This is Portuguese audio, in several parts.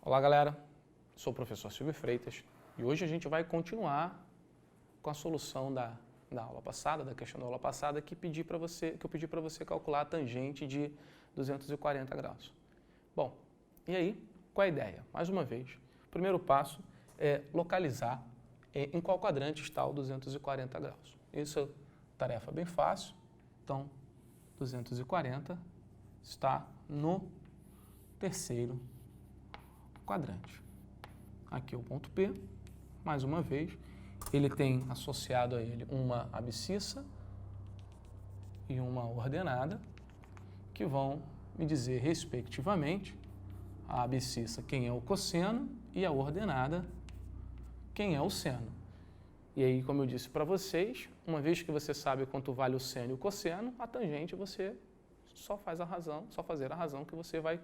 Olá, galera. Sou o professor Silvio Freitas e hoje a gente vai continuar com a solução da aula passada, da questão da aula passada, que eu pedi para você calcular a tangente de 240 graus. Bom, e aí, qual é a ideia? Mais uma vez, o primeiro passo é localizar em qual quadrante está o 240 graus. Isso é tarefa bem fácil. Então, 240 está no terceiro quadrante. Aqui é o ponto P, mais uma vez, ele tem associado a ele uma abscissa e uma ordenada, que vão me dizer, respectivamente, a abscissa quem é o cosseno e a ordenada quem é o seno. E aí, como eu disse para vocês, uma vez que você sabe quanto vale o seno e o cosseno, a tangente você só fazer a razão que você vai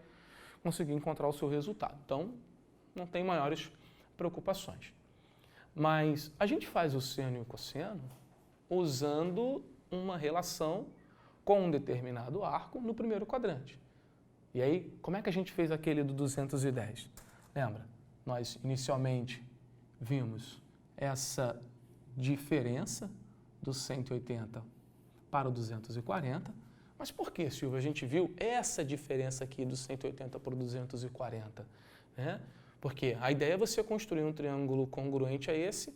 conseguir encontrar o seu resultado. Então, não tem maiores preocupações. Mas a gente faz o seno e o cosseno usando uma relação com um determinado arco no primeiro quadrante. E aí, como é que a gente fez aquele do 210? Lembra? Nós inicialmente vimos essa diferença do 180 para o 240. Mas por que, Silvio, a gente viu essa diferença aqui do 180 para o 240? Né? Porque a ideia é você construir um triângulo congruente a esse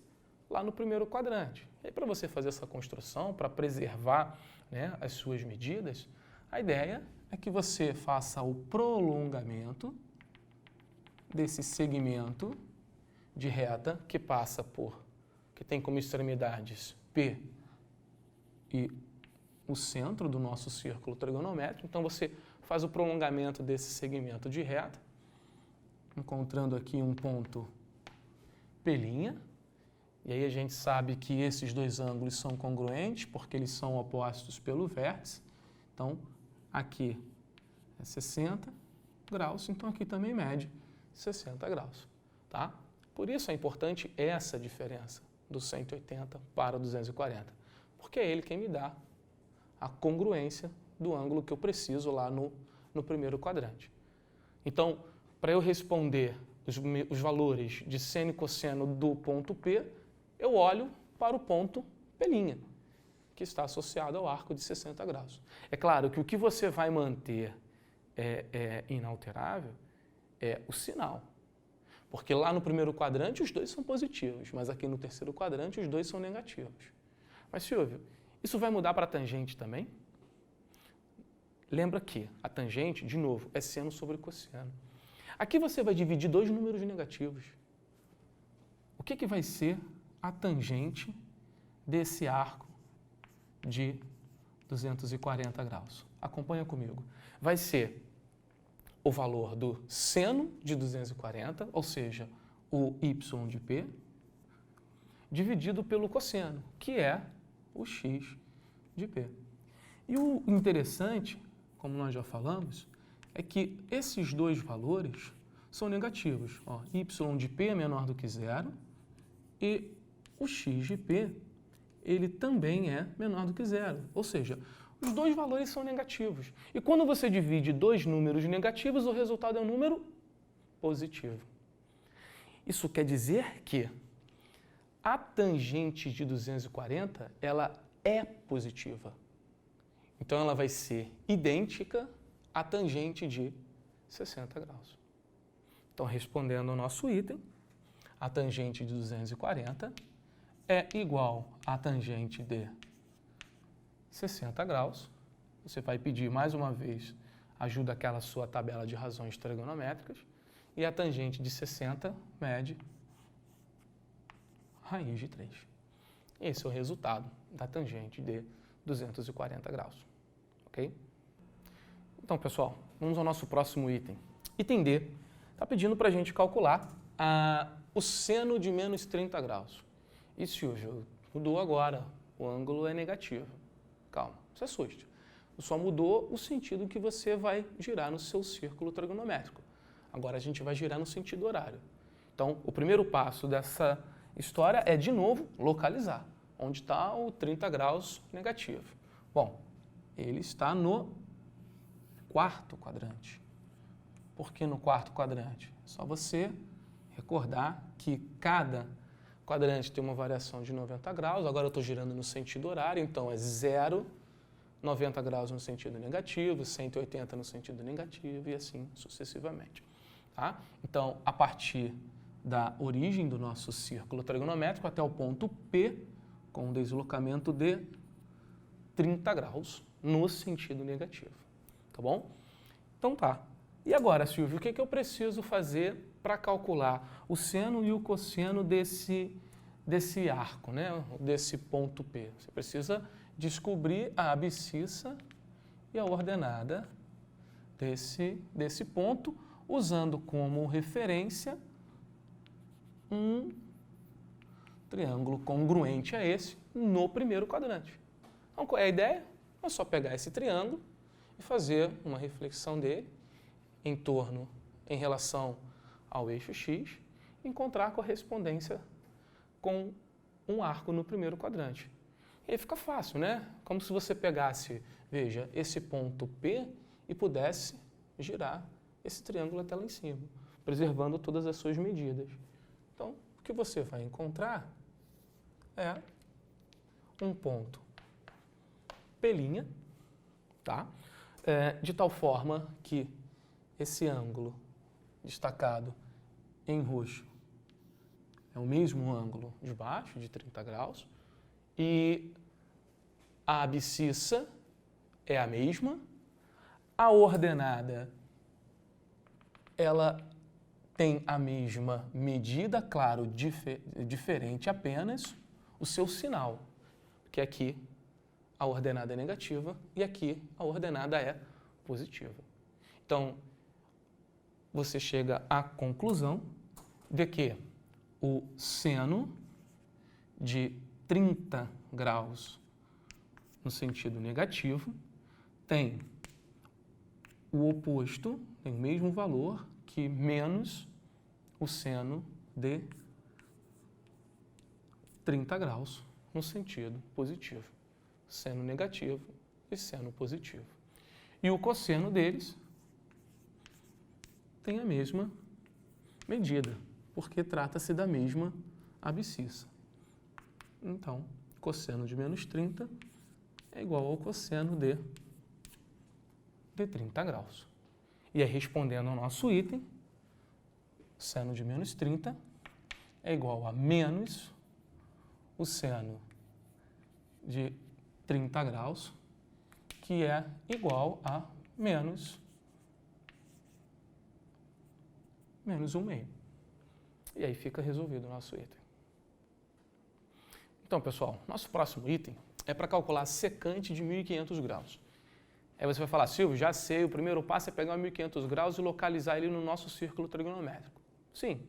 lá no primeiro quadrante. E aí, para você fazer essa construção, para preservar, né, as suas medidas, a ideia é que você faça o prolongamento desse segmento de reta que passa que tem como extremidades P e o centro do nosso círculo trigonométrico. Então, você faz o prolongamento desse segmento de reta, encontrando aqui um ponto P', e aí a gente sabe que esses dois ângulos são congruentes, porque eles são opostos pelo vértice. Então, aqui é 60 graus, então aqui também mede 60 graus, tá? Por isso é importante essa diferença do 180 para o 240, porque é ele quem me dá a congruência do ângulo que eu preciso lá no primeiro quadrante. Então, para eu responder os valores de seno e cosseno do ponto P, eu olho para o ponto P', que está associado ao arco de 60 graus. É claro que o que você vai manter inalterável é o sinal. Porque lá no primeiro quadrante os dois são positivos, mas aqui no terceiro quadrante os dois são negativos. Mas, Silvio, isso vai mudar para a tangente também? Lembra que a tangente, de novo, é seno sobre cosseno. Aqui você vai dividir dois números negativos. O que vai ser a tangente desse arco de 240 graus? Acompanha comigo. Vai ser o valor do seno de 240, ou seja, o y de P, dividido pelo cosseno, que é o x de P. E o interessante, como nós já falamos, é que esses dois valores são negativos. Ó, y de P é menor do que zero e o x de P, ele também é menor do que zero. Ou seja, os dois valores são negativos. E quando você divide dois números negativos, o resultado é um número positivo. Isso quer dizer que a tangente de 240, ela é positiva. Então, ela vai ser idêntica à tangente de 60 graus. Então, respondendo ao nosso item, a tangente de 240 é igual à tangente de 60 graus. Você vai pedir, mais uma vez, ajuda aquela sua tabela de razões trigonométricas, e a tangente de 60 mede raiz de 3. Esse é o resultado da tangente de 240 graus. Ok? Então, pessoal, vamos ao nosso próximo item. Item D está pedindo para a gente calcular o seno de menos 30 graus. E, Silvio, mudou agora, o ângulo é negativo. Calma, não se assuste. Só mudou o sentido que você vai girar no seu círculo trigonométrico. Agora a gente vai girar no sentido horário. Então, o primeiro passo dessa história é, de novo, localizar. Onde está o 30 graus negativo? Bom, ele está no quarto quadrante. Por que no quarto quadrante? É só você recordar que cada quadrante tem uma variação de 90 graus. Agora eu estou girando no sentido horário, então é 0, 90 graus no sentido negativo, 180 no sentido negativo e assim sucessivamente. Tá? Então, a partir da origem do nosso círculo trigonométrico até o ponto P, com um deslocamento de 30 graus no sentido negativo. Tá bom? Então tá. E agora, Silvio, o que eu preciso fazer para calcular o seno e o cosseno desse arco, né? Desse ponto P? Você precisa descobrir a abscissa e a ordenada desse ponto, usando como referência um triângulo congruente a esse no primeiro quadrante. Então, qual é a ideia? É só pegar esse triângulo e fazer uma reflexão dele em relação ao eixo X, e encontrar a correspondência com um arco no primeiro quadrante. E aí fica fácil, né? Como se você pegasse, veja, esse ponto P e pudesse girar esse triângulo até lá em cima, preservando todas as suas medidas. Então, o que você vai encontrar é um ponto P', tá? De tal forma que esse ângulo destacado em roxo é o mesmo ângulo de baixo, de 30 graus, e a abscissa é a mesma, a ordenada ela tem a mesma medida, claro, diferente apenas o seu sinal, que aqui a ordenada é negativa e aqui a ordenada é positiva. Então, você chega à conclusão de que o seno de 30 graus no sentido negativo tem o oposto, tem o mesmo valor que menos o seno de 30 graus no sentido positivo. Seno negativo e seno positivo. E o cosseno deles tem a mesma medida, porque trata-se da mesma abscissa. Então, cosseno de menos 30 é igual ao cosseno de 30 graus. E aí, respondendo ao nosso item, seno de menos 30 é igual a menos o seno de 30 graus, que é igual a menos 1/2. E aí fica resolvido o nosso item. Então, pessoal, nosso próximo item é para calcular a secante de 1.500 graus. Aí você vai falar, Silvio, já sei, o primeiro passo é pegar 1.500 graus e localizar ele no nosso círculo trigonométrico. Sim.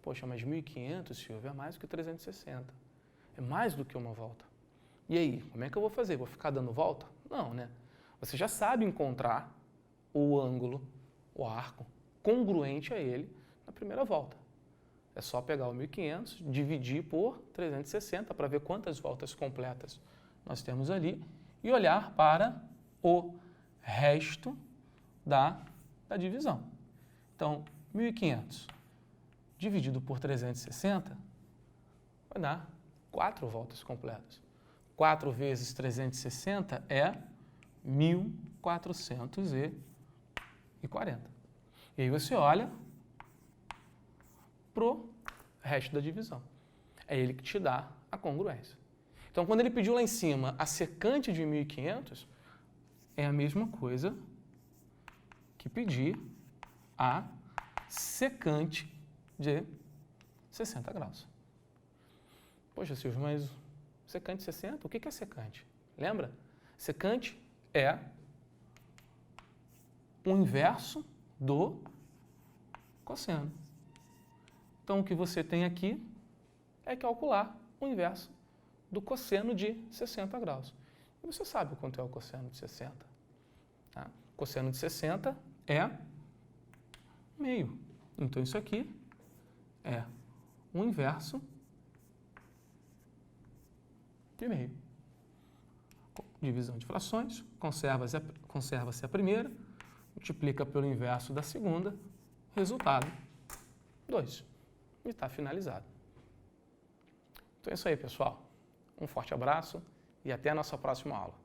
Poxa, mas 1.500, Silvio, é mais do que 360. É mais do que uma volta. E aí, como é que eu vou fazer? Vou ficar dando volta? Não, né? Você já sabe encontrar o ângulo, o arco, congruente a ele na primeira volta. É só pegar o 1.500, dividir por 360 para ver quantas voltas completas nós temos ali e olhar para o resto da divisão. Então, 1.500 dividido por 360 vai dar 4 voltas completas. 4 vezes 360 é 1.440. E aí você olha para o resto da divisão. É ele que te dá a congruência. Então, quando ele pediu lá em cima a secante de 1.500, é a mesma coisa que pedir a secante de 60 graus. Poxa, Silvio, mas secante de 60? O que é secante? Lembra? Secante é o inverso do cosseno. Então, o que você tem aqui é calcular o inverso do cosseno de 60 graus. E você sabe quanto é o cosseno de 60. Tá? O cosseno de 60 é meio. Então, isso aqui é o inverso de meio. Divisão de frações, conserva-se a primeira, multiplica pelo inverso da segunda, resultado 2. E está finalizado. Então é isso aí, pessoal. Um forte abraço e até a nossa próxima aula.